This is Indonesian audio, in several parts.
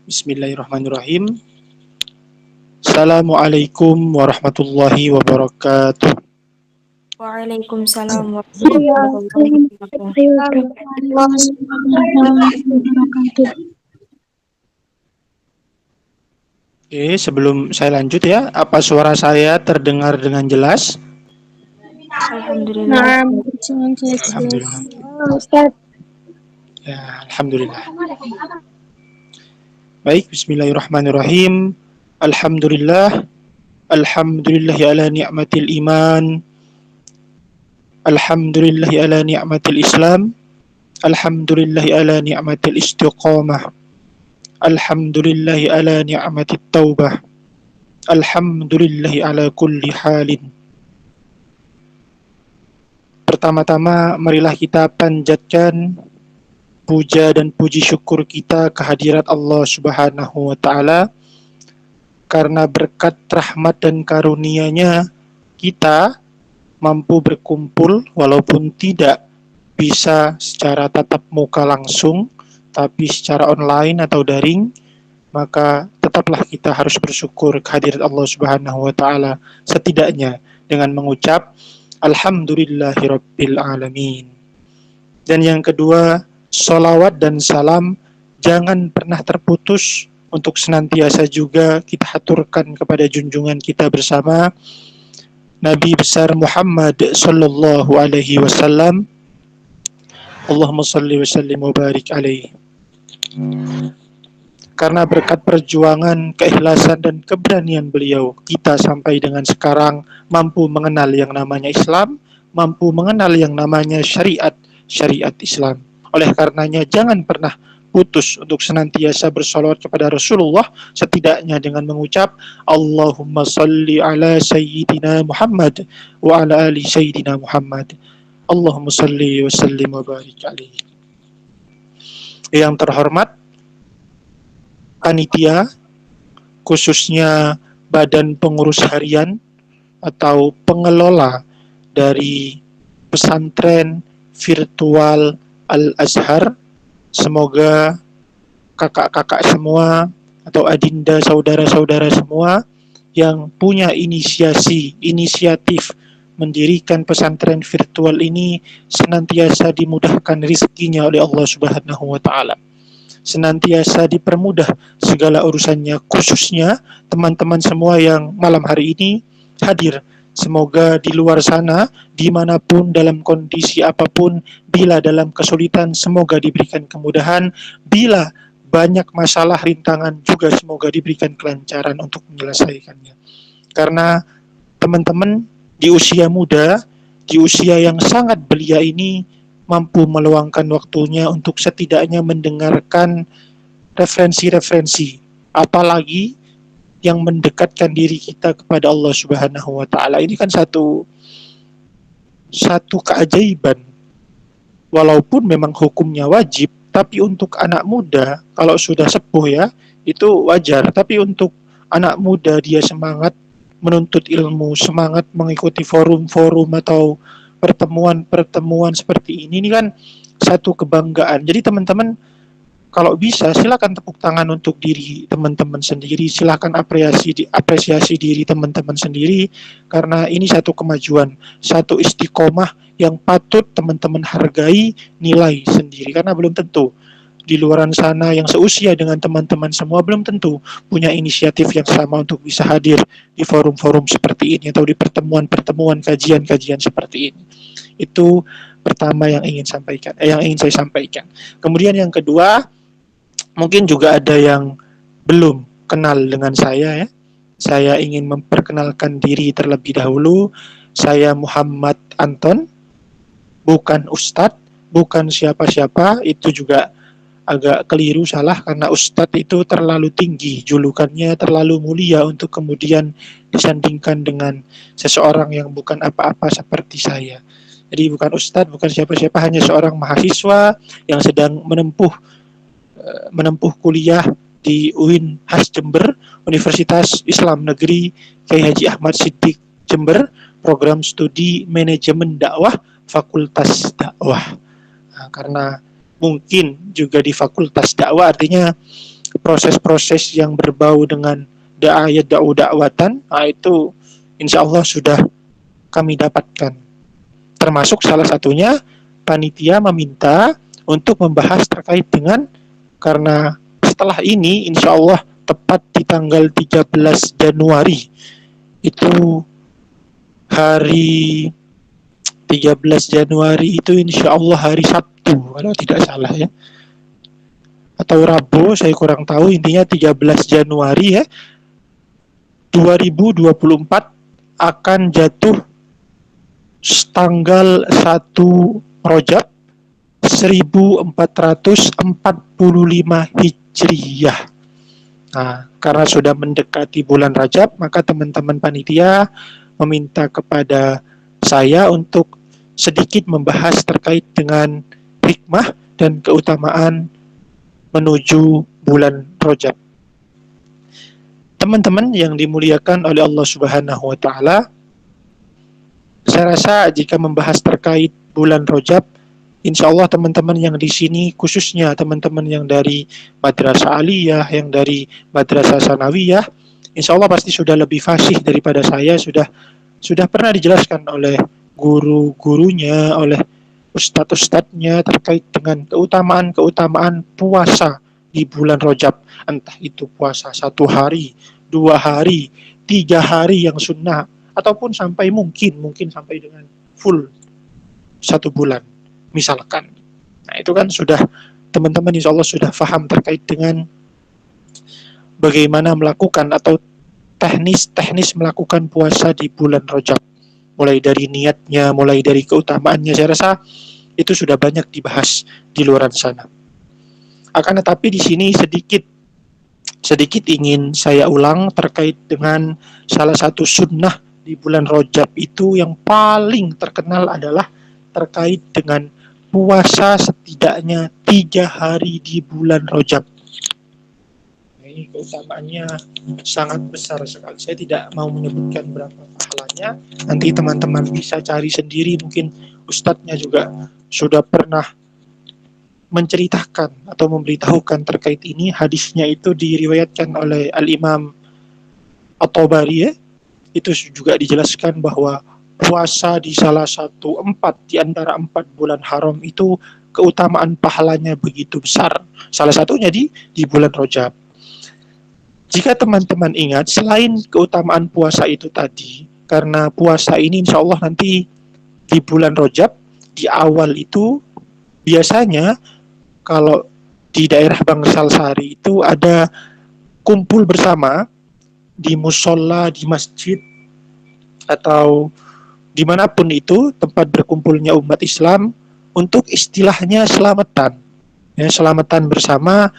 Bismillahirrahmanirrahim. Assalamualaikum warahmatullahi wabarakatuh. Waalaikumsalam warahmatullahi wabarakatuh. Oke, sebelum saya lanjut ya, apa suara saya terdengar dengan jelas? Alhamdulillah. Alhamdulillah. Ustaz. Ya, alhamdulillah. Baik, bismillahirrahmanirrahim. Alhamdulillah. Alhamdulillahi ala ni'matil iman. Alhamdulillahi ala ni'matil Islam. Alhamdulillahi ala ni'matil istiqamah. Alhamdulillahi ala ni'matit taubah. Alhamdulillahi ala kulli halin. Pertama-tama marilah kita panjatkan puja dan puji syukur kita kehadirat Allah Subhanahu wa taala, karena berkat rahmat dan karunia-Nya kita mampu berkumpul walaupun tidak bisa secara tatap muka langsung, tapi secara online atau daring. Maka tetaplah kita harus bersyukur kehadirat Allah Subhanahu wa taala, setidaknya dengan mengucap alhamdulillahirabbil alamin. Dan yang kedua, sholawat dan salam jangan pernah terputus untuk senantiasa juga kita haturkan kepada junjungan kita bersama, Nabi besar Muhammad sallallahu alaihi wasallam. Allahumma salli wa sallim wa barik alaihi. Karena berkat perjuangan, keikhlasan dan keberanian beliau, kita sampai dengan sekarang mampu mengenal yang namanya Islam, mampu mengenal yang namanya syariat Islam. Oleh karenanya jangan pernah putus untuk senantiasa bersolawat kepada Rasulullah, setidaknya dengan mengucap Allahumma salli ala Sayyidina Muhammad wa ala ali Sayyidina Muhammad. Allahumma salli wa sallim wa barik alaihi. Yang terhormat panitia, khususnya Badan Pengurus Harian atau pengelola dari pesantren virtual Al-Azhar, semoga kakak-kakak semua atau adinda saudara-saudara semua yang punya inisiatif mendirikan pesantren virtual ini senantiasa dimudahkan rizkinya oleh Allah Subhanahu wa taala. Senantiasa dipermudah segala urusannya, khususnya teman-teman semua yang malam hari ini hadir. Semoga di luar sana, dimanapun, dalam kondisi apapun, bila dalam kesulitan, semoga diberikan kemudahan. Bila banyak masalah, rintangan, juga semoga diberikan kelancaran untuk menyelesaikannya. Karena teman-teman di usia muda, di usia yang sangat belia ini, mampu meluangkan waktunya untuk setidaknya mendengarkan referensi-referensi, apalagi yang mendekatkan diri kita kepada Allah Subhanahu wa taala. Ini kan satu keajaiban. Walaupun memang hukumnya wajib, tapi untuk anak muda kalau sudah sepuh ya, itu wajar. Tapi untuk anak muda dia semangat menuntut ilmu, semangat mengikuti forum-forum atau pertemuan seperti ini kan satu kebanggaan. Jadi teman-teman kalau bisa silakan tepuk tangan untuk diri teman-teman sendiri, silakan apresiasi diri teman-teman sendiri, karena ini satu kemajuan, satu istiqomah yang patut teman-teman hargai, nilai sendiri, karena belum tentu di luar sana yang seusia dengan teman-teman semua belum tentu punya inisiatif yang sama untuk bisa hadir di forum-forum seperti ini atau di pertemuan-pertemuan kajian-kajian seperti ini. Itu pertama yang ingin saya sampaikan. Kemudian yang kedua, mungkin juga ada yang belum kenal dengan saya ya. Saya ingin memperkenalkan diri terlebih dahulu. Saya Muhammad Anton, bukan Ustadz, bukan siapa-siapa. Itu juga agak keliru, salah, karena Ustadz itu terlalu tinggi, julukannya terlalu mulia untuk kemudian disandingkan dengan seseorang yang bukan apa-apa seperti saya. Jadi bukan Ustadz, bukan siapa-siapa, hanya seorang mahasiswa yang sedang menempuh kuliah di UIN Has Jember, Universitas Islam Negeri Kyai Haji Ahmad Siddiq Jember, program studi manajemen dakwah, Fakultas Dakwah. Nah, karena mungkin juga di Fakultas Dakwah artinya proses-proses yang berbau dengan dakwatan, nah itu insya Allah sudah kami dapatkan. Termasuk salah satunya panitia meminta untuk membahas terkait dengan, karena setelah ini insya Allah tepat di tanggal 13 Januari itu hari 13 Januari itu insya Allah hari Sabtu kalau tidak salah ya, atau Rabu, saya kurang tahu, intinya 13 Januari ya 2024 akan jatuh tanggal 1 Rajab 1445 Hijriyah. Nah, karena sudah mendekati bulan Rajab, maka teman-teman panitia meminta kepada saya untuk sedikit membahas terkait dengan hikmah dan keutamaan menuju bulan Rajab. Teman-teman yang dimuliakan oleh Allah Subhanahu wa taala, saya rasa jika membahas terkait bulan Rajab, insya Allah teman-teman yang di sini, khususnya teman-teman yang dari Madrasah Aliyah, yang dari Madrasah Sanawiyah, insya Allah pasti sudah lebih fasih daripada saya, sudah pernah dijelaskan oleh guru-gurunya, oleh ustadz-ustadznya terkait dengan keutamaan-keutamaan puasa di bulan Rajab. Entah itu puasa 1 hari, 2 hari, 3 hari yang sunnah, ataupun sampai mungkin sampai dengan full 1 bulan misalkan. Nah itu kan sudah teman-teman insya Allah sudah paham terkait dengan bagaimana melakukan atau teknis melakukan puasa di bulan Rajab. Mulai dari niatnya, mulai dari keutamaannya, saya rasa itu sudah banyak dibahas di luar sana. Akan tetapi di sini sedikit ingin saya ulang terkait dengan salah satu sunnah di bulan Rajab itu yang paling terkenal adalah terkait dengan puasa setidaknya 3 hari di bulan Rajab. Ini keutamaannya sangat besar sekali. Saya tidak mau menyebutkan berapa pahalanya. Nanti teman-teman bisa cari sendiri. Mungkin ustadznya juga sudah pernah menceritakan atau memberitahukan terkait ini. Hadisnya itu diriwayatkan oleh Al-Imam At-Tabari ya. Itu juga dijelaskan bahwa puasa di salah satu di antara 4 bulan haram itu keutamaan pahalanya begitu besar. Salah satunya di bulan Rajab. Jika teman-teman ingat, selain keutamaan puasa itu tadi, karena puasa ini insya Allah nanti di bulan Rajab, di awal itu biasanya kalau di daerah Bangsal Sari itu ada kumpul bersama di musola, di masjid, atau dimanapun itu tempat berkumpulnya umat Islam untuk istilahnya selamatan. Ya, selamatan bersama.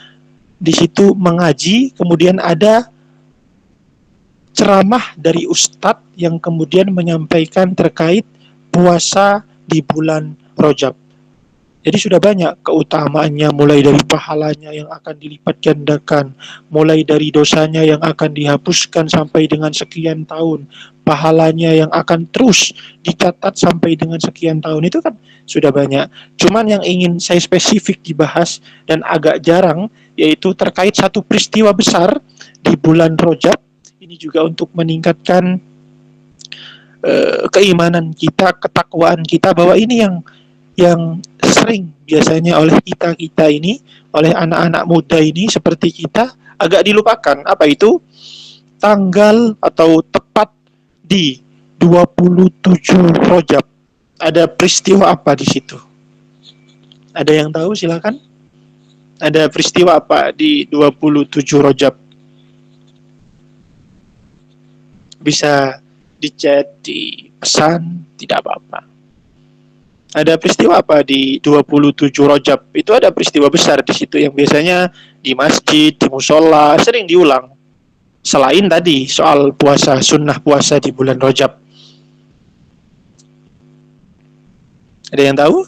Di situ mengaji, kemudian ada ceramah dari ustadz yang kemudian menyampaikan terkait puasa di bulan Rajab. Jadi sudah banyak keutamaannya, mulai dari pahalanya yang akan dilipat gandakan, mulai dari dosanya yang akan dihapuskan sampai dengan sekian tahun, pahalanya yang akan terus dicatat sampai dengan sekian tahun, itu kan sudah banyak. Cuman yang ingin saya spesifik dibahas dan agak jarang, yaitu terkait satu peristiwa besar di bulan Rajab. Ini juga untuk meningkatkan keimanan kita, ketakwaan kita, bahwa ini yang sering biasanya oleh kita ini, oleh anak-anak muda ini seperti kita agak dilupakan. Apa itu? Tanggal atau tepat di 27 Rajab. Ada peristiwa apa di situ? Ada yang tahu? Silakan. Ada peristiwa apa di 27 Rajab? Bisa di chat, di pesan, tidak apa-apa. Ada peristiwa apa di 27 Rajab? Itu ada peristiwa besar di situ yang biasanya di masjid, di musola sering diulang. Selain tadi soal puasa, sunnah puasa di bulan Rajab. Ada yang tahu?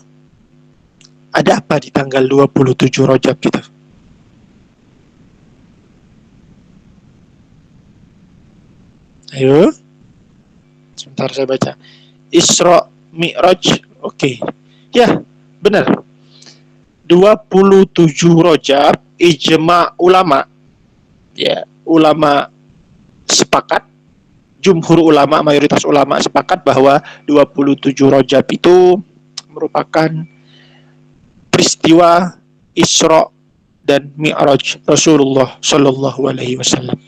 Ada apa di tanggal 27 Rajab gitu? Ayo. Sebentar saya baca. Isra Mi'raj. Oke. Ya, benar. 27 Rajab ijma ulama. Ya, ulama sepakat, jumhur ulama, mayoritas ulama sepakat bahwa 27 Rajab itu merupakan peristiwa Isra dan Mi'raj Rasulullah Shallallahu Alaihi Wasallam.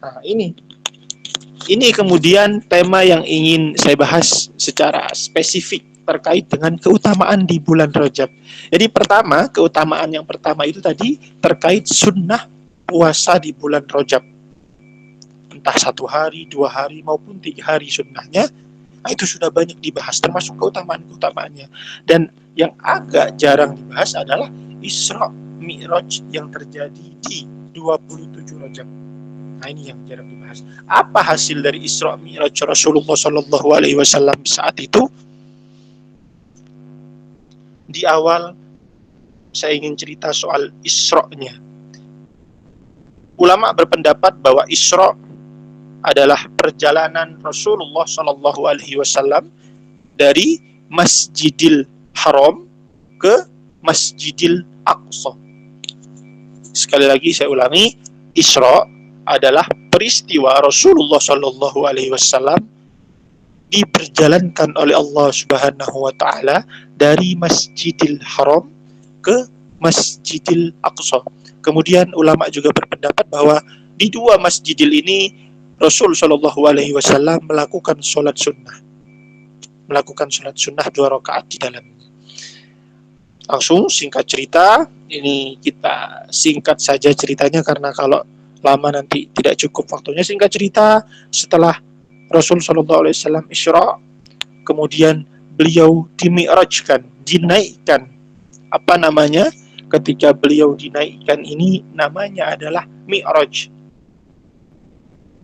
Nah, ini kemudian tema yang ingin saya bahas secara spesifik terkait dengan keutamaan di bulan Rajab. Jadi pertama, keutamaan yang pertama itu tadi terkait sunnah puasa di bulan Rajab. Entah 1 hari, 2 hari, maupun 3 hari sunnahnya, itu sudah banyak dibahas, termasuk keutamaan-keutamaannya. Dan yang agak jarang dibahas adalah Isra Mi'raj yang terjadi di 27 Rajab. Nah, ini yang jarang dibahas. Apa hasil dari Isra Mi'raj Rasulullah Shallallahu Alaihi Wasallam saat itu? Di awal saya ingin cerita soal Isra-nya. Ulama berpendapat bahwa Isra adalah perjalanan Rasulullah Shallallahu Alaihi Wasallam dari Masjidil Haram ke Masjidil Aqsa. Sekali lagi saya ulangi, Isra adalah peristiwa Rasulullah Shallallahu Alaihi Wasallam diperjalankan oleh Allah Subhanahu Wa Taala dari Masjidil Haram ke Masjidil Aqsa. Kemudian ulama juga berpendapat bahwa di dua masjidil ini Rasul Shallallahu Alaihi Wasallam melakukan sholat sunnah 2 rakaat di dalamnya. Langsung singkat cerita, ini kita singkat saja ceritanya karena kalau lama nanti tidak cukup waktunya. Singkat cerita, setelah Rasul Shallallahu Alaihi Wasallam Isra, kemudian beliau dimi'rajkan, dinaikkan. Apa namanya? Ketika beliau dinaikkan ini namanya adalah Mi'raj.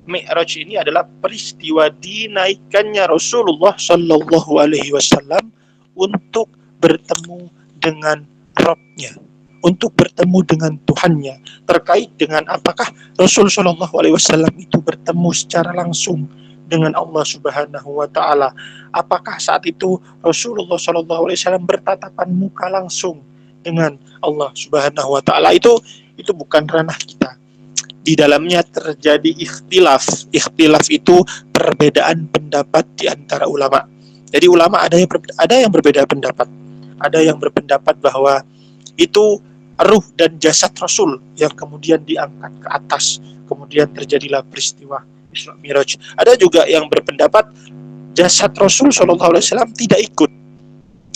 Mi'raj ini adalah peristiwa dinaikkannya Rasulullah Shallallahu Alaihi Wasallam untuk bertemu dengan Rabb-nya, untuk bertemu dengan Tuhannya. Terkait dengan apakah Rasul Shallallahu Alaihi Wasallam itu bertemu secara langsung dengan Allah Subhanahu Wa Taala? Apakah saat itu Rasulullah Shallallahu Alaihi Wasallam bertatapan muka langsung dengan Allah Subhanahu Wa Taala? Itu bukan ranah kita. Di dalamnya terjadi ikhtilaf. Ikhtilaf itu perbedaan pendapat di antara ulama. Jadi ulama ada yang berbeda pendapat. Ada yang berpendapat bahwa itu ruh dan jasad Rasul yang kemudian diangkat ke atas, kemudian terjadilah peristiwa Isra Mi'raj. Ada juga yang berpendapat jasad Rasul Shallallahu Alaihi Wasallam tidak ikut.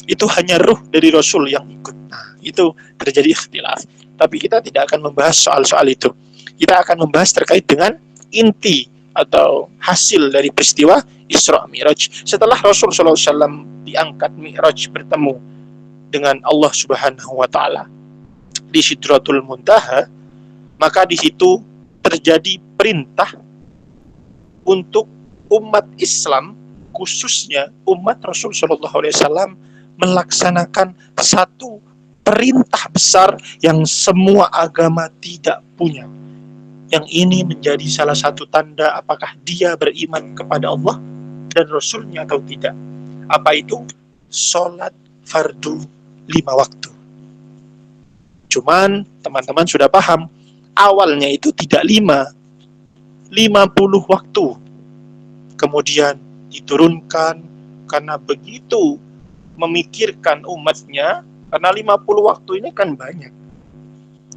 Itu hanya ruh dari Rasul yang ikut. Nah, itu terjadi ikhtilaf. Tapi kita tidak akan membahas soal-soal itu. Kita akan membahas terkait dengan inti atau hasil dari peristiwa Isra Mi'raj. Setelah Rasul Shallallahu Alaihi Wasallam diangkat Mi'raj bertemu dengan Allah Subhanahu Wa Taala di Sidratul Muntaha, maka di situ terjadi perintah untuk umat Islam, khususnya umat Rasul Shallallahu Alaihi Wasallam, melaksanakan satu perintah besar yang semua agama tidak punya. Yang ini menjadi salah satu tanda apakah dia beriman kepada Allah dan Rasulnya atau tidak. Apa itu? Sholat fardu 5 waktu. Cuman teman-teman sudah paham, awalnya itu tidak 50 waktu. Kemudian diturunkan karena begitu memikirkan umatnya, karena 50 waktu ini kan banyak.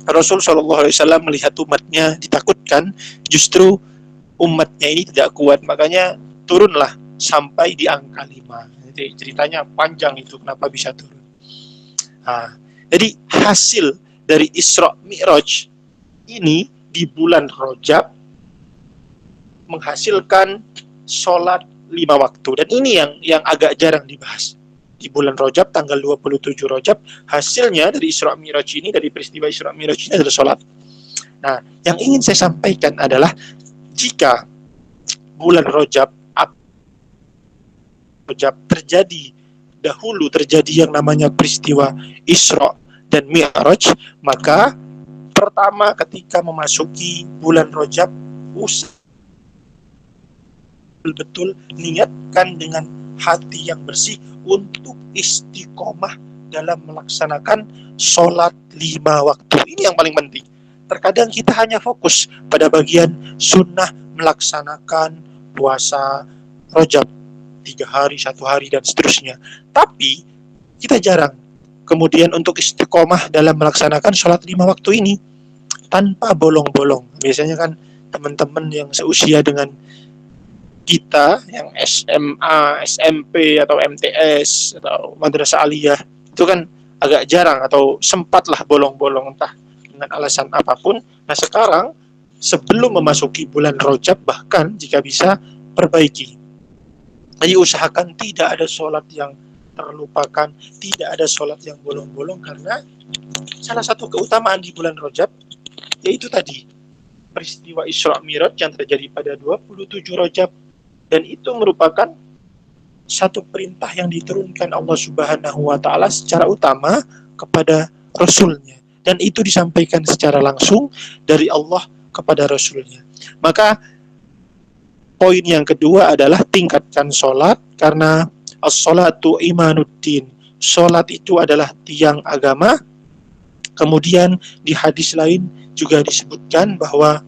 Rasul Shallallahu Alaihi Wasallam melihat umatnya ditakutkan, justru umatnya ini tidak kuat, makanya turunlah sampai di angka 5. Jadi ceritanya panjang itu kenapa bisa turun. Nah, jadi hasil dari Isra Mi'raj ini di bulan Rajab menghasilkan sholat 5 waktu, dan ini yang agak jarang dibahas. Di bulan Rajab, tanggal 27 Rajab, hasilnya dari Isra Mi'raj ini, dari peristiwa Isra Mi'raj ini adalah sholat. Nah, yang ingin saya sampaikan adalah jika bulan Rajab terjadi dahulu, terjadi yang namanya peristiwa Isra dan Mi'raj, maka pertama ketika memasuki bulan Rajab, betul-betul niatkan dengan hati yang bersih untuk istiqomah dalam melaksanakan sholat 5 waktu. Ini yang paling penting. Terkadang kita hanya fokus pada bagian sunnah melaksanakan puasa Rajab 3 hari, 1 hari, dan seterusnya. Tapi kita jarang kemudian untuk istiqomah dalam melaksanakan sholat 5 waktu ini tanpa bolong-bolong. Biasanya kan teman-teman yang seusia dengan kita yang SMA, SMP, atau MTS, atau madrasah aliyah, itu kan agak jarang atau sempatlah bolong-bolong entah dengan alasan apapun. Nah sekarang sebelum memasuki bulan Rajab, bahkan jika bisa perbaiki. Jadi usahakan tidak ada sholat yang terlupakan, tidak ada sholat yang bolong-bolong, karena salah satu keutamaan di bulan Rajab yaitu tadi peristiwa Isra Mi'raj yang terjadi pada 27 Rajab, dan itu merupakan satu perintah yang diturunkan Allah Subhanahu wa taala secara utama kepada Rasulnya, dan itu disampaikan secara langsung dari Allah kepada Rasulnya. Maka poin yang kedua adalah tingkatkan sholat, karena as-sholatu imanuddin. Sholat itu adalah tiang agama. Kemudian di hadis lain juga disebutkan bahwa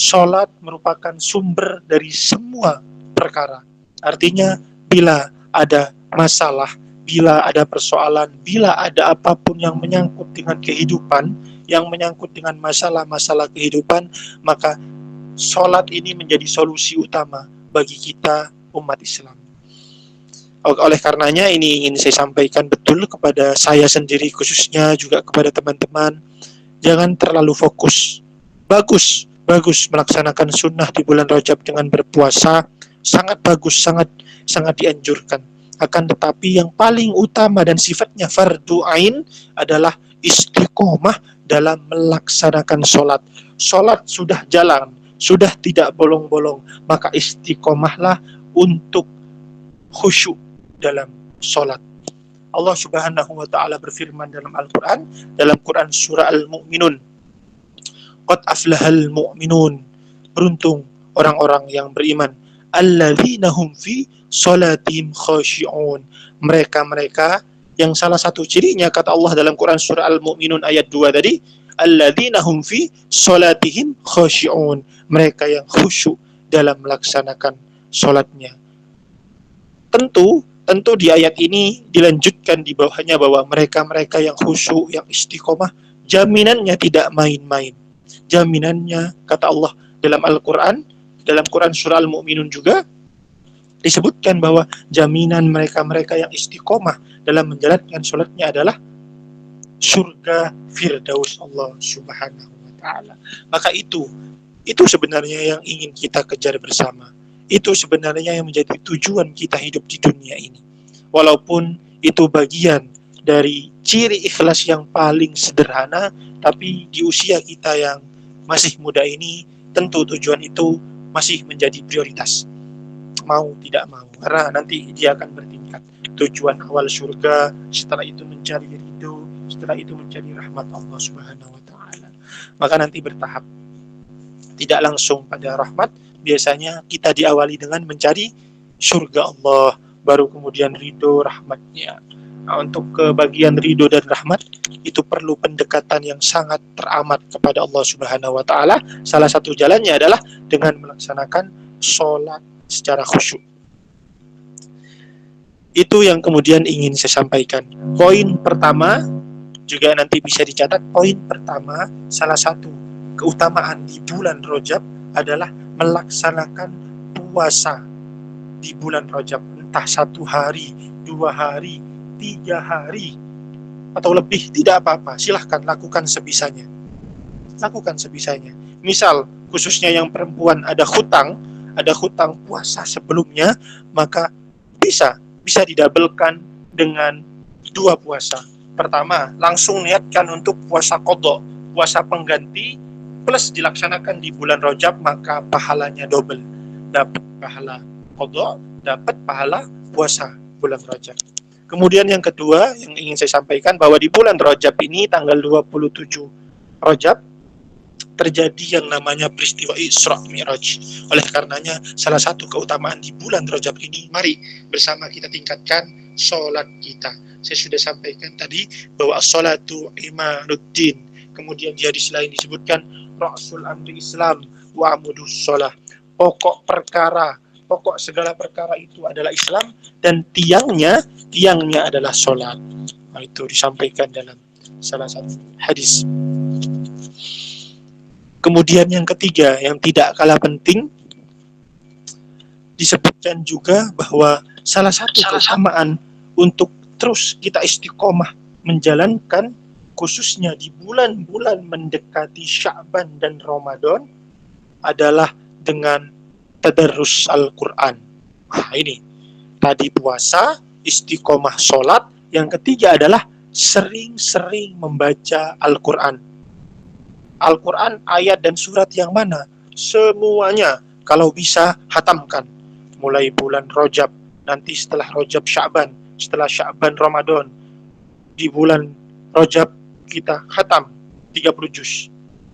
sholat merupakan sumber dari semua perkara. Artinya bila ada masalah, bila ada persoalan, bila ada apapun yang menyangkut dengan kehidupan, yang menyangkut dengan masalah-masalah kehidupan, maka sholat ini menjadi solusi utama bagi kita umat Islam. Oleh karenanya ini ingin saya sampaikan betul kepada saya sendiri, khususnya juga kepada teman-teman, jangan terlalu fokus. Bagus melaksanakan sunnah di bulan Rajab dengan berpuasa, sangat bagus, sangat dianjurkan. Akan tetapi yang paling utama dan sifatnya fardu ain adalah istiqomah dalam melaksanakan sholat. Sholat sudah jalan, sudah tidak bolong-bolong, maka istiqomahlah untuk khusyuk dalam sholat. Allah Subhanahu wa taala berfirman dalam Al-Qur'an, dalam Quran surah Al-Mu'minun, qad aflahal mu'minun, beruntung orang-orang yang beriman, alladzina hum fi sholatihim khashi'un, mereka-mereka yang salah satu cirinya kata Allah dalam Quran surah Al-Mu'minun ayat 2 tadi, alladzina hum fi sholatihim khashi'un, mereka yang khusyuk dalam melaksanakan sholatnya. Tentu di ayat ini dilanjutkan di bawahnya bahwa mereka-mereka yang khusyuk, yang istiqomah, jaminannya tidak main-main. Jaminannya kata Allah dalam Al-Quran, dalam Quran surah Al-Mu'minun juga disebutkan bahwa jaminan mereka-mereka yang istiqomah dalam menjalankan sholatnya adalah surga Firdaus Allah Subhanahu wa taala. Maka itu sebenarnya yang ingin kita kejar bersama. Itu sebenarnya yang menjadi tujuan kita hidup di dunia ini. Walaupun itu bagian dari ciri ikhlas yang paling sederhana, tapi di usia kita yang masih muda ini, tentu tujuan itu masih menjadi prioritas. Mau tidak mau, karena nanti dia akan bertingkat. Tujuan awal surga, setelah itu mencari ridho, setelah itu mencari rahmat Allah Subhanahu wa taala. Maka nanti bertahap. Tidak langsung pada rahmat, biasanya kita diawali dengan mencari surga Allah, baru kemudian ridho rahmatnya. Nah, untuk kebagian ridho dan rahmat itu perlu pendekatan yang sangat teramat kepada Allah Subhanahu wa taala. Salah satu jalannya adalah dengan melaksanakan sholat secara khusyuk. Itu yang kemudian ingin saya sampaikan. Poin pertama juga nanti bisa dicatat. Poin pertama, salah satu keutamaan di bulan Rajab adalah melaksanakan puasa di bulan Rajab, entah 1 hari, 2 hari, 3 hari, atau lebih, tidak apa-apa. Silahkan lakukan sebisanya. Lakukan sebisanya. Misal, khususnya yang perempuan ada hutang puasa sebelumnya, maka bisa didabelkan dengan 2 puasa. Pertama, langsung niatkan untuk puasa qadha, puasa pengganti, plus dilaksanakan di bulan Rajab, maka pahalanya double. Dapat pahala qadha, dapat pahala puasa bulan Rajab. Kemudian yang kedua yang ingin saya sampaikan, bahwa di bulan Rajab ini tanggal 27 Rajab terjadi yang namanya peristiwa Isra Mi'raj. Oleh karenanya salah satu keutamaan di bulan Rajab ini, mari bersama kita tingkatkan sholat kita. Saya sudah sampaikan tadi bahwa as-sholatu imanuddin. Kemudian di hadis lain disebutkan Rasul amri Islam wa amudus sholah. Pokok segala perkara itu adalah Islam dan tiangnya adalah sholat. Nah, itu disampaikan dalam salah satu hadis. Kemudian yang ketiga, yang tidak kalah penting, disebutkan juga bahwa salah satu keutamaan untuk terus kita istiqomah menjalankan, khususnya di bulan-bulan mendekati Sya'ban dan Ramadan, adalah dengan tadarrus Al-Quran. Nah, ini tadi puasa, istiqomah sholat. Yang ketiga adalah sering-sering membaca Al-Quran. Al-Quran ayat dan surat yang mana? Semuanya. Kalau bisa hatamkan. Mulai bulan Rajab, nanti setelah Rajab Sya'ban, setelah Sya'ban Ramadan. Di bulan Rajab kita hatam 30 juz.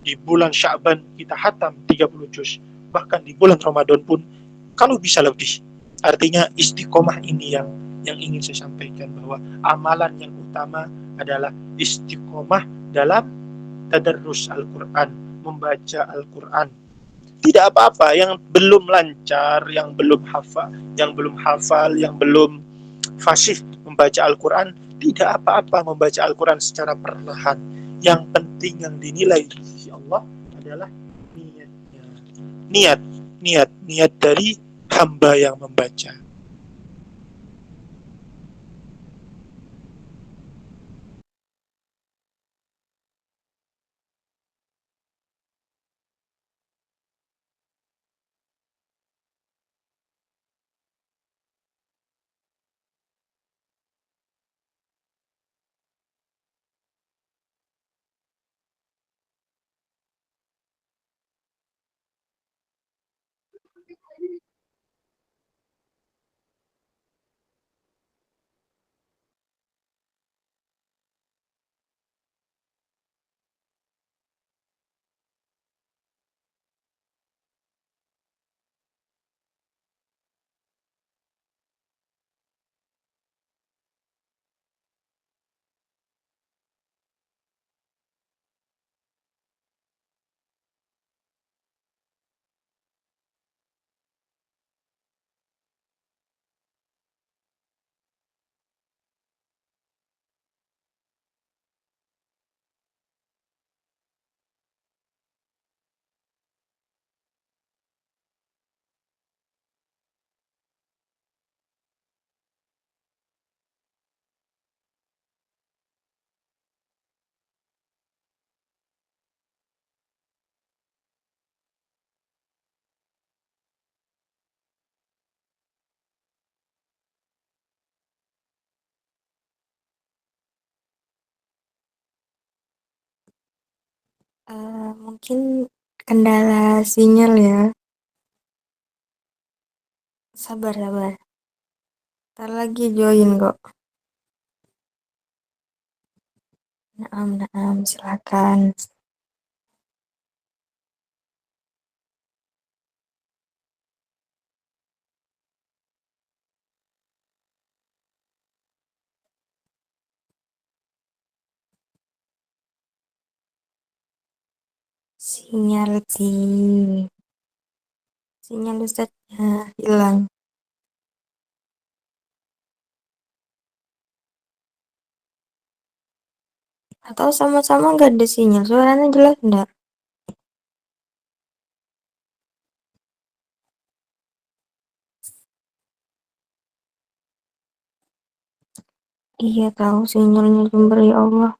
Di bulan Sya'ban kita hatam 30 juz. Bahkan di bulan Ramadan pun kalau bisa lebih. Artinya istiqomah ini yang ingin saya sampaikan, bahwa amalan yang utama adalah istiqomah dalam tadarrus Al-Quran, membaca Al-Quran. Tidak apa-apa yang belum lancar, yang belum hafal, yang belum fasih membaca Al-Quran, tidak apa-apa membaca Al-Quran secara perlahan. Yang penting yang dinilai di sisi Allah adalah niatnya. Niat dari hamba yang membaca. Mungkin kendala sinyal ya. Sabar, sabar. Ntar lagi join kok. Naam, silakan. Sinyal sinyal Ustaznya hilang. Atau sama-sama nggak ada sinyal? Suaranya jelas enggak? Iya tahu sinyalnya sumber ya Allah.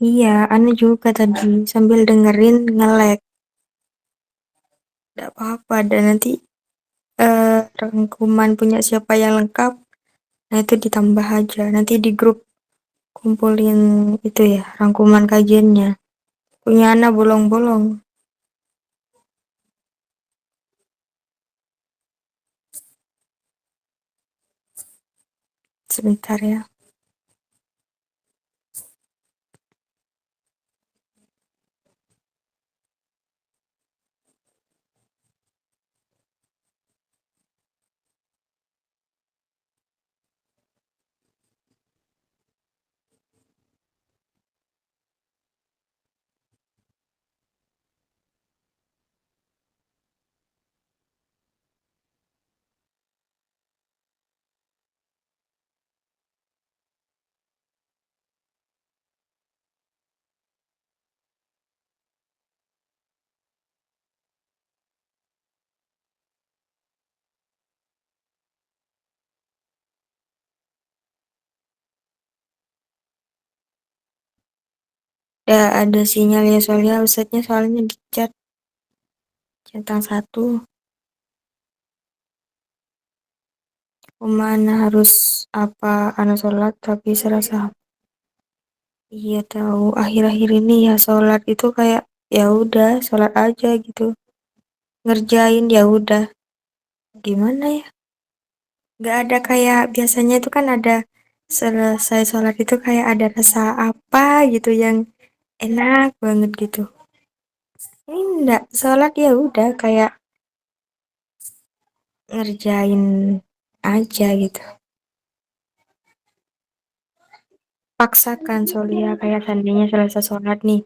Iya, aneh juga tadi sambil dengerin nge-lag. Nggak apa-apa, dan nanti rangkuman punya siapa yang lengkap, nah itu ditambah aja. Nanti di grup kumpulin itu ya, rangkuman kajiannya. Punya anak bolong-bolong. Sebentar ya. ada sinyal ya soalnya ustadznya soalnya di chat centang 1 kemana harus apa anak sholat tapi serasa iya tahu akhir-akhir ini ya sholat itu kayak ya udah sholat aja gitu ngerjain ya udah gimana ya nggak ada kayak biasanya itu kan ada selesai sholat itu kayak ada rasa apa gitu yang enak banget gitu ini enggak sholat ya udah kayak ngerjain aja gitu paksakan soalnya kayak seandainya selesai sholat nih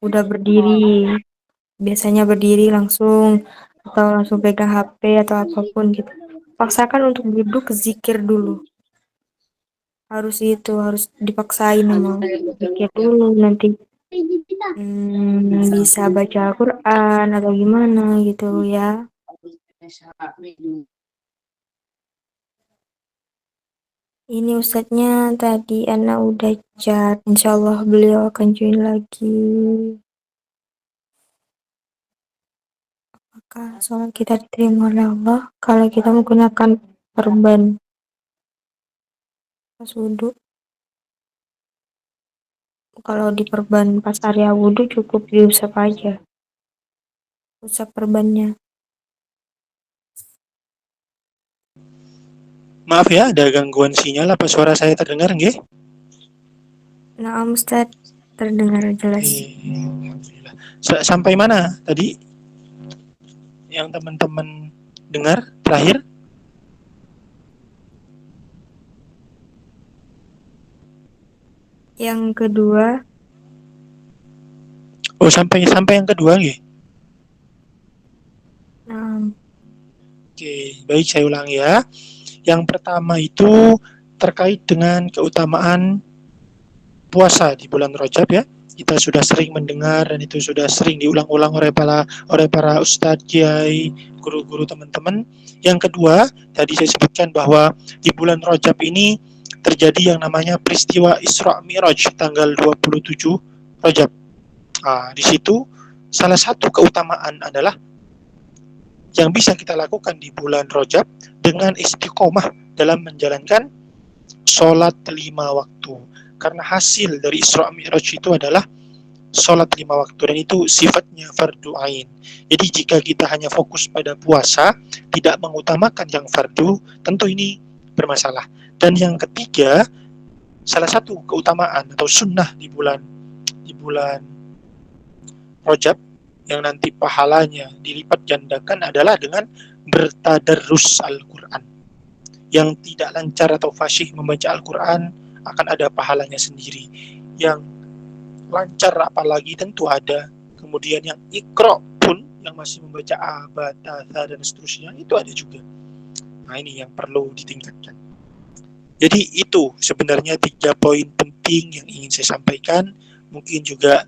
udah berdiri biasanya berdiri langsung atau langsung pegang HP atau apapun gitu paksakan untuk duduk zikir dulu harus itu harus dipaksain mau zikir dulu nanti bisa baca Al-Quran atau gimana gitu ya ini ustadznya tadi anak udah chat insyaallah beliau akan join lagi maka sholat kita diterima oleh Allah kalau kita menggunakan perban pas wudhu kalau di perban pas area wudhu cukup diusap aja usap perbannya Maaf ya, ada gangguan sinyal apa suara saya terdengar nggih? nah Ustadz terdengar jelas Alhamdulillah. Sampai mana tadi yang teman-teman dengar terakhir? yang kedua Oh, sampai yang kedua nggih. nah Oke, baik saya ulangi ya. Yang pertama itu terkait dengan keutamaan puasa di bulan Rajab ya. Kita sudah sering mendengar dan itu sudah sering diulang-ulang oleh para ustadz, kiai, guru-guru teman-teman. Yang kedua, tadi saya sebutkan bahwa di bulan Rajab ini terjadi yang namanya peristiwa Isra Mi'raj tanggal 27 Rajab. Nah, di situ salah satu keutamaan adalah yang bisa kita lakukan di bulan Rajab dengan istiqomah dalam menjalankan sholat 5 waktu. Karena hasil dari Isra Mi'raj itu adalah sholat 5 waktu dan itu sifatnya fardu ain. Jadi jika kita hanya fokus pada puasa, tidak mengutamakan yang fardu, tentu ini bermasalah. Dan yang ketiga, salah satu keutamaan atau sunnah di bulan Rajab yang nanti pahalanya dilipat gandakan adalah dengan bertadarrus Al-Quran. Yang tidak lancar atau fasih membaca Al-Quran akan ada pahalanya sendiri. Yang lancar apalagi tentu ada. Kemudian yang ikro pun yang masih membaca a, ba, ta, tha, dan seterusnya itu ada juga. Nah ini yang perlu ditingkatkan. Jadi itu sebenarnya 3 poin penting yang ingin saya sampaikan. Mungkin juga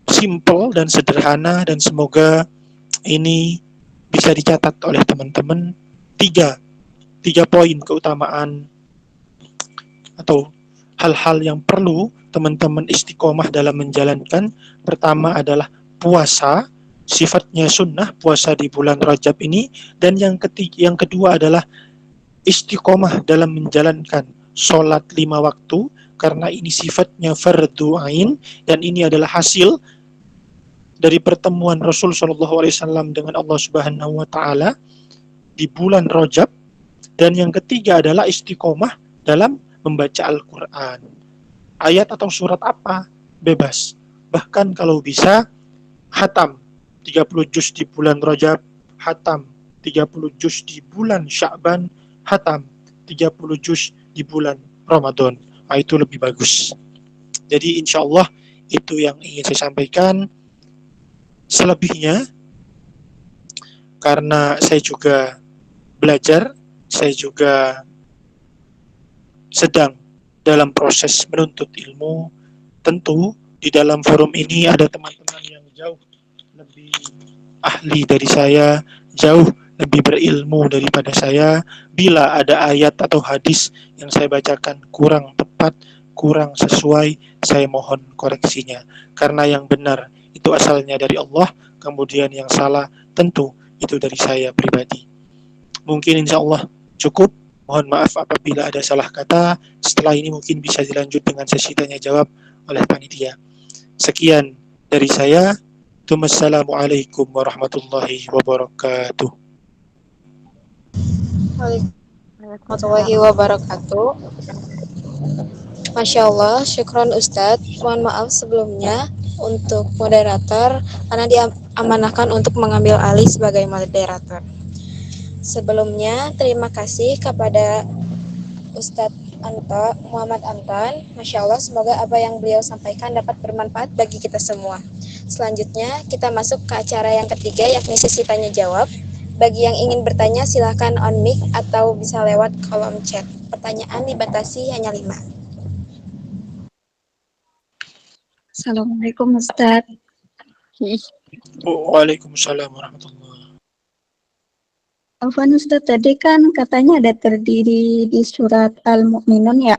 simple dan sederhana dan semoga ini bisa dicatat oleh teman-teman. Tiga poin keutamaan atau hal-hal yang perlu teman-teman istiqomah dalam menjalankan. Pertama adalah puasa, sifatnya sunnah puasa di bulan Rajab ini, dan yang kedua adalah istiqomah dalam menjalankan sholat 5 waktu karena ini sifatnya fardu ain dan ini adalah hasil dari pertemuan Rasul Shallallahu Alaihi Wasallam dengan Allah Subhanahu Wa Taala di bulan Rajab. Dan yang ketiga adalah istiqomah dalam membaca Al-Quran. Ayat atau surat apa? Bebas. Bahkan kalau bisa, hatam 30 juz di bulan Rajab, hatam 30 juz di bulan Sya'ban, hatam 30 juz di bulan Ramadan. Nah, itu lebih bagus. Jadi insya Allah itu yang ingin saya sampaikan. Selebihnya, karena saya juga belajar, saya juga sedang dalam proses menuntut ilmu. Tentu di dalam forum ini ada teman-teman yang jauh lebih ahli dari saya, jauh lebih berilmu daripada saya. Bila ada ayat atau hadis yang saya bacakan kurang tepat, kurang sesuai, saya mohon koreksinya. Karena yang benar itu asalnya dari Allah, kemudian yang salah tentu itu dari saya pribadi. Mungkin insya Allah cukup. Mohon maaf apabila ada salah kata. Setelah ini mungkin bisa dilanjut dengan sesi tanya jawab oleh panitia. Sekian dari saya. Wassalamualaikum warahmatullahi wabarakatuh. Warahmatullahi wabarakatuh. Masya Allah, syukron Ustadz. Mohon maaf sebelumnya untuk moderator karena diamanahkan untuk mengambil alih sebagai moderator. Sebelumnya, terima kasih kepada Ustadz Muhammad Anton. Masya Allah, semoga apa yang beliau sampaikan dapat bermanfaat bagi kita semua. Selanjutnya, kita masuk ke acara yang ketiga, yakni sesi tanya jawab. Bagi yang ingin bertanya, silahkan on mic atau bisa lewat kolom chat. Pertanyaan dibatasi hanya 5. Assalamualaikum Ustaz. Waalaikumsalam warahmatullahi. Afwan Ustaz, tadi kan katanya ada terdiri di surat Al-Mu'minun ya?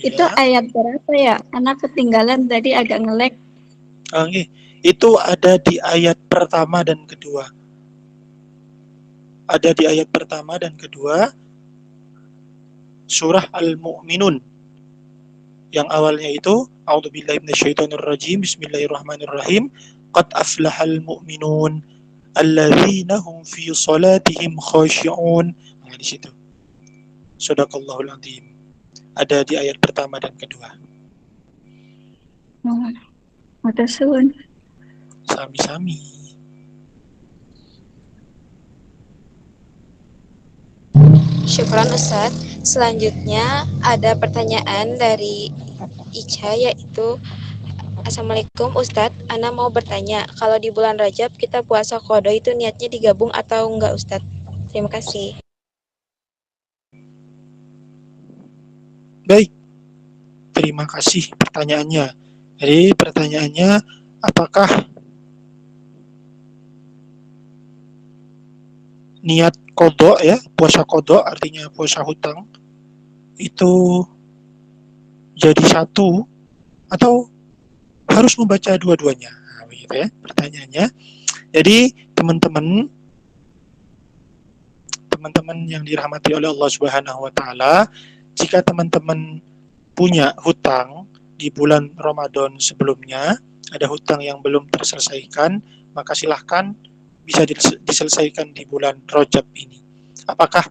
Itu ayat berapa ya? Anak ketinggalan tadi agak nge-lag. Itu ada di ayat pertama dan kedua. Ada di ayat pertama dan kedua surah Al-Mu'minun. Yang awalnya itu A'udzubillahi minasyaitonirrajim, Bismillahirrahmanirrahim. Qad aflahal mu'minun alladzina hum fi salatihim khashi'un. Nah, di situ. Shadaqallahul azim. Ada di ayat pertama dan kedua. Makasih. Sami-sami. Syukran Ustaz. Selanjutnya ada pertanyaan dari Ica, yaitu Assalamualaikum Ustadz, Ana mau bertanya, kalau di bulan Rajab kita puasa qada itu niatnya digabung atau enggak Ustadz? Terima kasih. Baik, terima kasih pertanyaannya. Jadi pertanyaannya, apakah niat qada ya, puasa qada artinya puasa hutang itu jadi satu atau harus membaca dua-duanya? Nah, begitu ya pertanyaannya. Jadi teman-teman yang dirahmati oleh Allah Subhanahu wa taala, jika teman-teman punya hutang di bulan Ramadan sebelumnya, ada hutang yang belum terselesaikan, maka silahkan bisa diselesaikan di bulan Rajab ini. Apakah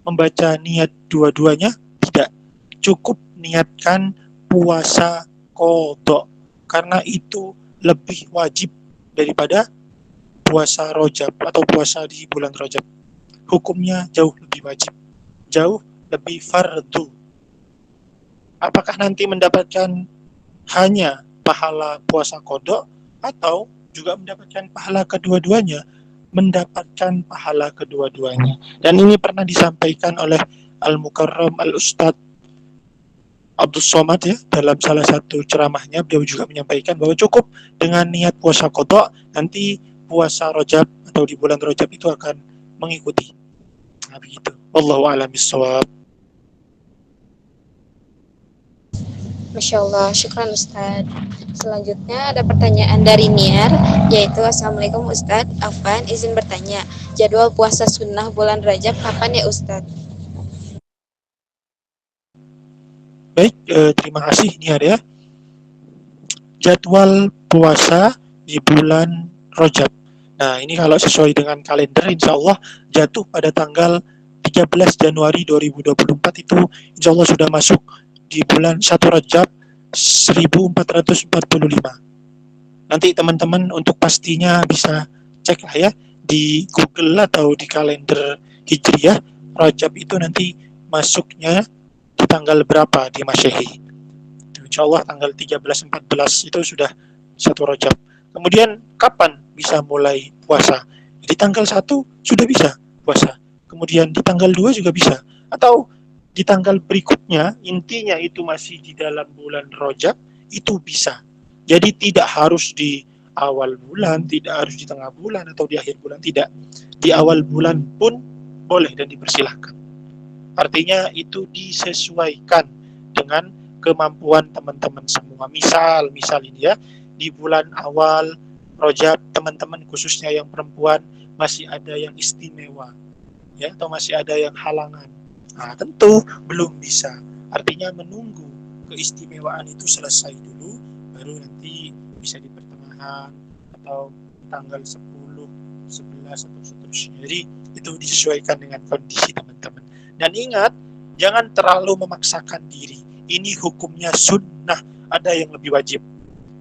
membaca niat dua-duanya? Tidak. Cukup niatkan puasa qada, karena itu lebih wajib daripada puasa Rajab atau puasa di bulan Rajab. Hukumnya jauh lebih wajib, jauh lebih fardu. Apakah nanti mendapatkan hanya pahala puasa qada atau juga mendapatkan pahala kedua-duanya? Mendapatkan pahala kedua-duanya. Dan ini pernah disampaikan oleh Al-Mukarram Al-Ustadz Abdul Somad ya, dalam salah satu ceramahnya beliau juga menyampaikan bahwa cukup dengan niat puasa qada, nanti puasa Rajab atau di bulan Rajab itu akan mengikuti. Nah, begitu. Wallahu a'lam bishawab. Masya Allah, syukran Ustaz. Selanjutnya ada pertanyaan dari Niar, yaitu Assalamualaikum Ustaz, Afwan izin bertanya, jadwal puasa sunnah bulan Rajab kapan ya Ustaz? Baik, terima kasih Niar ya. Jadwal puasa di bulan Rajab. Nah, ini kalau sesuai dengan kalender, insya Allah jatuh pada tanggal 13 Januari 2024 itu insya Allah sudah masuk di bulan 1 Rajab 1445. Nanti teman-teman untuk pastinya bisa cek lah ya di Google atau di kalender Hijriah, Rajab itu nanti masuknya di tanggal berapa di Masehi. Insya Allah tanggal 13-14 itu sudah 1 Rajab. Kemudian kapan bisa mulai puasa? Di tanggal 1 sudah bisa puasa. Kemudian di tanggal 2 juga bisa. Atau di tanggal berikutnya, intinya itu masih di dalam bulan Rajab, itu bisa. Jadi tidak harus di awal bulan, tidak harus di tengah bulan atau di akhir bulan, tidak. Di awal bulan pun boleh dan dipersilahkan. Artinya itu disesuaikan dengan kemampuan teman-teman semua. Misal ini ya, di bulan awal Rajab teman-teman khususnya yang perempuan masih ada yang istimewa ya, atau masih ada yang halangan. Nah, tentu belum bisa. Artinya menunggu keistimewaan itu selesai dulu, baru nanti bisa di pertengahan atau tanggal 10, 11 atau seterusnya. Jadi itu disesuaikan dengan kondisi teman-teman. Dan ingat, jangan terlalu memaksakan diri. Ini hukumnya sunnah, ada yang lebih wajib.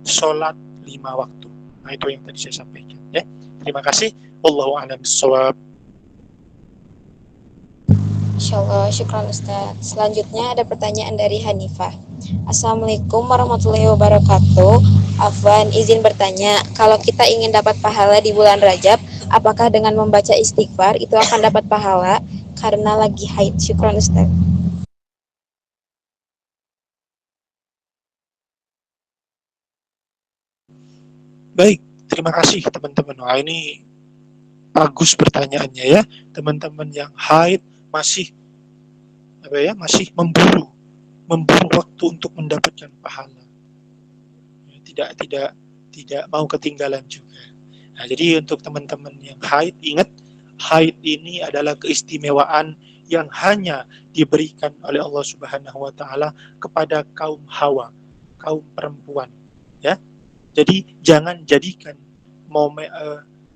Sholat 5 waktu. Nah, itu yang tadi saya sampaikan ya. Terima kasih. Wallahu a'lam bishawab. Insyaallah, syukran Ustaz. Selanjutnya ada pertanyaan dari Hanifah. Assalamualaikum warahmatullahi wabarakatuh. Afwan, izin bertanya, kalau kita ingin dapat pahala di bulan Rajab, apakah dengan membaca istighfar itu akan dapat pahala karena lagi haid? Syukran Ustaz. Baik, terima kasih teman-teman. Wah, ini bagus pertanyaannya ya. Teman-teman yang haid masih masih memburu waktu untuk mendapatkan pahala. Tidak mau ketinggalan juga. Nah, jadi untuk teman-teman yang haid, ingat haid ini adalah keistimewaan yang hanya diberikan oleh Allah Subhanahu wa taala kepada kaum hawa, kaum perempuan, ya. Jadi jangan jadikan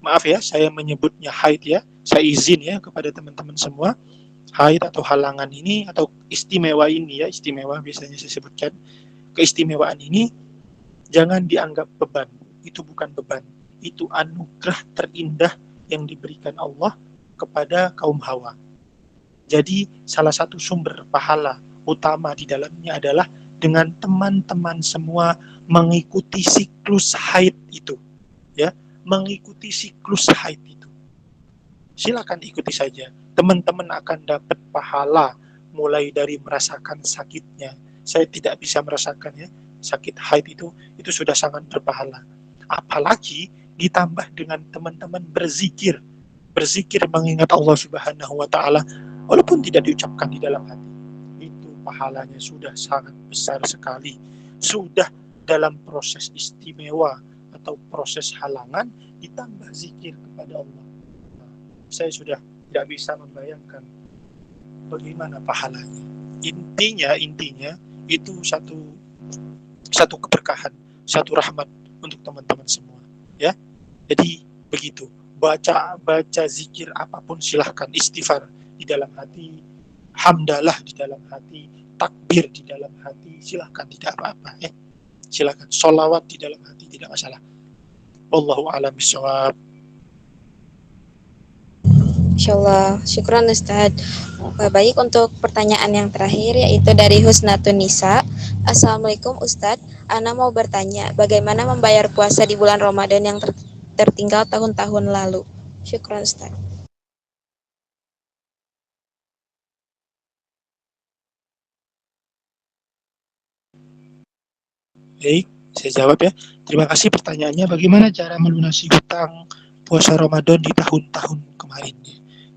maaf ya, saya menyebutnya haid ya. Saya izin ya kepada teman-teman semua. Haid atau halangan ini atau istimewa ini ya, istimewa biasanya saya sebutkan. Keistimewaan ini jangan dianggap beban. Itu bukan beban. Itu anugerah terindah yang diberikan Allah kepada kaum hawa. Jadi salah satu sumber pahala utama di dalamnya adalah dengan teman-teman semua mengikuti siklus haid itu, ya, mengikuti siklus haid itu. Silakan ikuti saja. Teman-teman akan dapat pahala mulai dari merasakan sakitnya. Saya tidak bisa merasakan ya, sakit haid itu sudah sangat berpahala. Apalagi ditambah dengan teman-teman berzikir mengingat Allah Subhanahu wa taala walaupun tidak diucapkan di dalam hati. Itu pahalanya sudah sangat besar sekali. Sudah dalam proses istimewa atau proses halangan ditambah zikir kepada Allah. Nah, saya sudah tidak bisa membayangkan bagaimana pahalanya. Intinya itu satu keberkahan, satu rahmat untuk teman-teman semua, ya. Jadi begitu. Baca zikir apapun silahkan, istighfar di dalam hati, hamdalah di dalam hati, takbir di dalam hati, silahkan, tidak apa-apa ya. Silahkan, sholawat di dalam hati, tidak masalah. Wallahu a'lam bishawab. Insyaallah, syukran Ustaz. Baik, untuk pertanyaan yang terakhir yaitu dari Husnatun Nisa. Assalamualaikum Ustaz, Ana mau bertanya, bagaimana membayar puasa di bulan Ramadan yang tertinggal tahun-tahun lalu? Syukran Ustaz. Baik, saya jawab ya. Terima kasih pertanyaannya. Bagaimana cara melunasi hutang puasa Ramadan di tahun-tahun kemarin?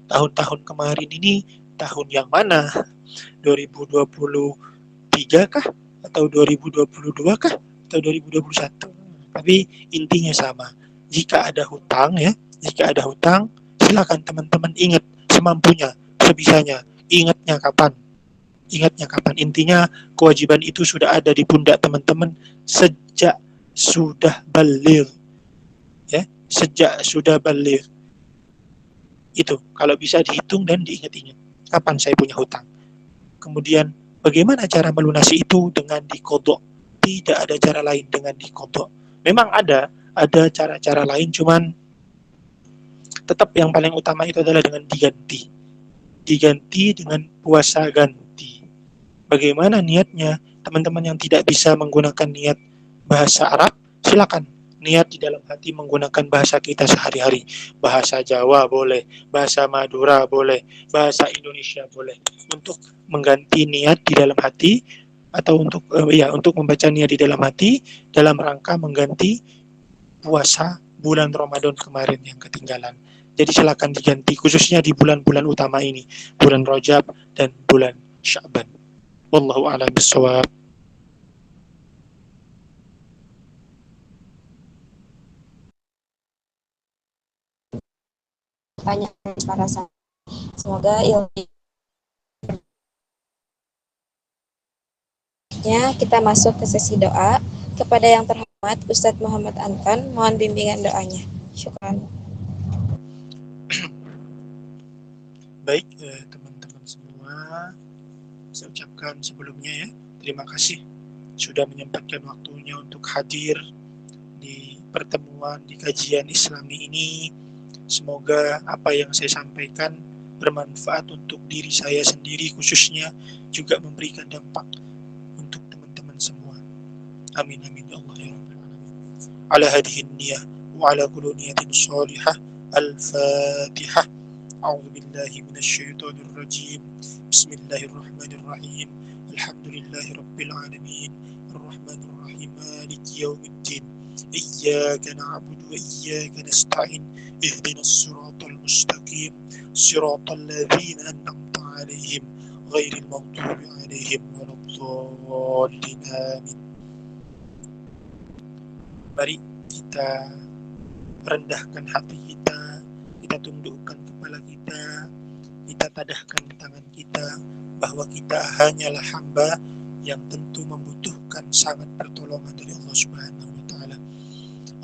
Tahun-tahun kemarin ini tahun yang mana? 2023 kah? Atau 2022 kah? Atau 2021? Tapi intinya sama. Jika ada hutang ya, silakan teman-teman ingat semampunya, sebisanya. Ingatnya kapan? Intinya kewajiban itu sudah ada di pundak teman-teman sejak sudah baligh, ya, sejak sudah baligh. Itu kalau bisa dihitung dan diingat-ingat kapan saya punya hutang. Kemudian bagaimana cara melunasi itu? Dengan diqodho. Tidak ada cara lain dengan diqodho. Memang ada cara-cara lain, cuman tetap yang paling utama itu adalah dengan diganti dengan puasa ganti. Bagaimana niatnya? Teman-teman yang tidak bisa menggunakan niat bahasa Arab, silakan niat di dalam hati menggunakan bahasa kita sehari-hari. Bahasa Jawa boleh, bahasa Madura boleh, bahasa Indonesia boleh. Untuk mengganti niat di dalam hati atau untuk membaca niat di dalam hati dalam rangka mengganti puasa bulan Ramadan kemarin yang ketinggalan. Jadi silakan diganti, khususnya di bulan-bulan utama ini, bulan Rajab dan bulan Sya'ban. Wallahu a'lam bishawab. banyak para santri. Semoga ilmunya kita masuk ke sesi doa. Kepada yang terhormat Ustadz Muhammad Anton, mohon bimbingan doanya. Syukran. Baik, teman-teman semua, saya ucapkan sebelumnya ya, terima kasih sudah menyempatkan waktunya untuk hadir di pertemuan di kajian Islami ini. Semoga apa yang saya sampaikan bermanfaat untuk diri saya sendiri khususnya, juga memberikan dampak untuk teman-teman semua. Amin amin ya Allah ya Rabbal Alamin. Ala hadhihi niyah wa ala kulli niyatin shalihah. Al-Fatihah. A'udzu billahi minasy syaithanir rajim. Bismillahirrahmanirrahim. Alhamdulillahi rabbil alamin. Arrahmanir rahim. Maliki yaumiddin. إياك نعبد وإياك نستعين اهدنا الصراط المستقيم صراط الذين أنعمت عليهم غير المغضوب عليهم ولا الضالين آمين. Mari kita rendahkan hati kita tundukkan kepala kita tadahkan tangan kita bahwa kita hanyalah hamba yang tentu membutuhkan sangat pertolongan dari Allah Subhanahu wa taala.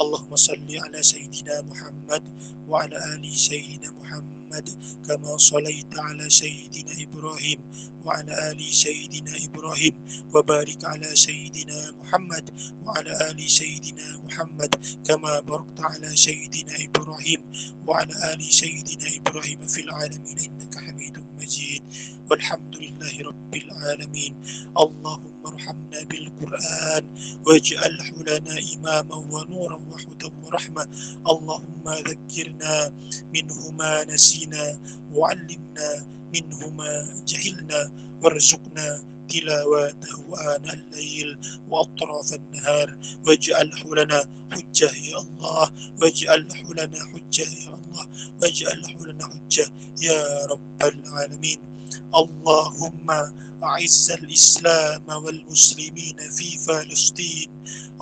Allahumma salli ala sayyidina Muhammad wa ala ali sayyidina Muhammad kama sallaita ala sayyidina Ibrahim wa ala ali sayyidina Ibrahim wa barik ala sayyidina Muhammad wa ala ali sayyidina Muhammad kama barakta ala sayyidina Ibrahim wa ala ali sayyidina Ibrahim fil alamin innaka Hamidum Majid. Walhamdulillahi rabbil alamin. Allahumma arhamna bil Qur'an waj'alhu lana imaman wa nuran wa hudan wa rahmah. Allahumma dhakkirna minhu ma nasina wa 'allimna minhu ma jahilna warzuqna تلاوته آناء الليل وأطراف النهار واجعله لنا حجة يا الله واجعله لنا حجة يا الله واجعله لنا حجة يا رب العالمين. اللهم أعز الإسلام والمسلمين في فلسطين.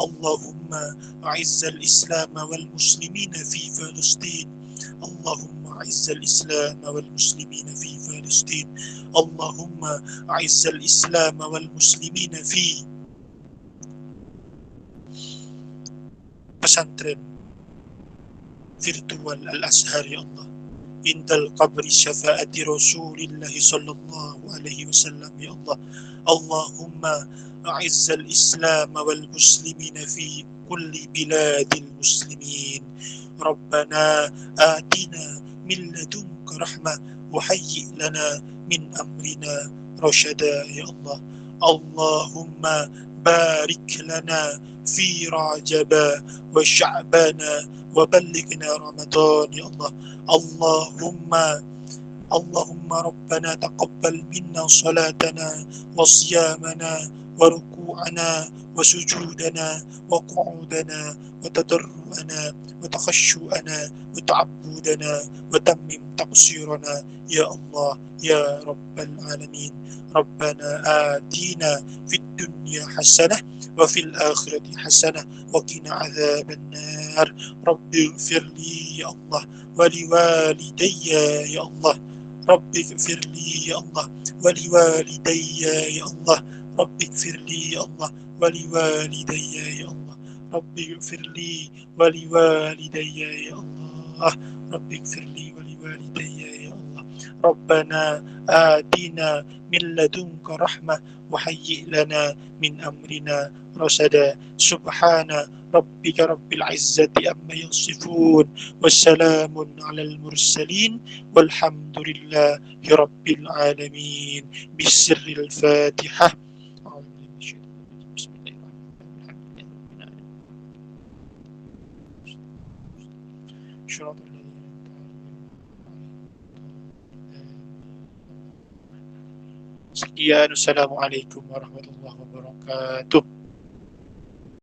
اللهم أعز الإسلام والمسلمين في فلسطين. اللهم أعز الإسلام والمسلمين في فلسطين. اللهم أعز الإسلام والمسلمين في pesantren virtual Al-Azhar ya Allah. Indal qabri syafaati Rasulillah sallallahu alaihi wasallam ya Allah. Allahumma a'izzal Islam wal muslimin fi kulli biladil muslimin. Rabbana atina min ladunka rahmah wa hayyi lana min amrina rashada ya Allah. Allahumma barik lana fi Rajaba wa Sya'bana wa ballighna Ramadan ya Allah. اللهم ربنا تقبل منا صلاتنا وصيامنا وركوعنا وسجودنا وقعودنا وتضرعنا وتخشعنا وتعبدنا وتمم تقصيرنا يا الله يا رب العالمين. ربنا آتنا في الدنيا حسنة وفي الآخرة حسنة وقنا عذاب النار. رب اغفر لي يا الله ولوالدي يا الله. رب اغفر لي يا الله ولوالدي يا الله. رب اغفر لي يا الله ولوالدي يا الله. رب اغفر لي ولوالدي يا الله. رب اغفر لي ولوالدي يا الله. ربنا آتنا من لدنك رحمة وهيئ لنا من أمرنا رشدا. سبحان ربك رب العزة عما يصفون والسلام على المرسلين والحمد لله رب العالمين. بسر الفاتحة. بسم الله الرحمن الرحيم. شرط Sekian, Assalamualaikum warahmatullahi wabarakatuh.